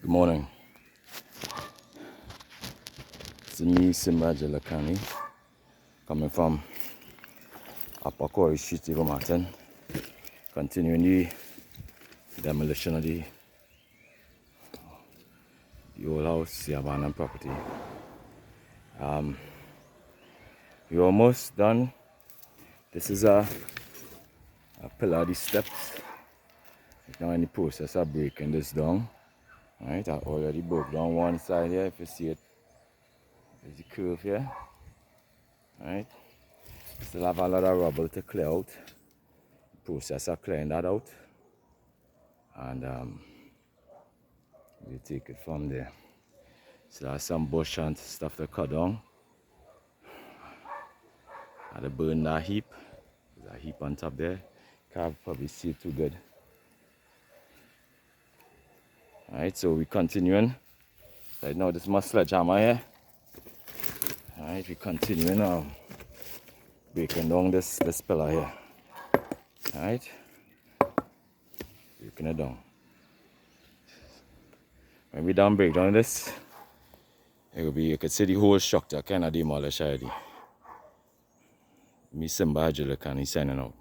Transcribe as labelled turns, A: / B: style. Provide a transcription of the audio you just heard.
A: Good morning. It's me, Simba coming from Upper Quarry Street, River Martin, continuing the demolition of the old house, the abandoned property. We're almost done. This is a pillar of the steps. Now in the process of breaking this down. Alright, I already broke down one side here, if you see it. There's the curve here. Alright. Still have a lot of rubble to clear out. Process of clearing that out. And we'll take it from there. Still have some bush and stuff to cut down. And to burn that heap. There's a heap on top there. Can't probably see it too good. Alright, so we're continuing. Right now, this is my sledgehammer here. Alright, we're continuing breaking down this pillar here. Alright, breaking it down. When we done break down this, it will be, you could see the whole structure kind of demolished already. Me, Simba, signing out.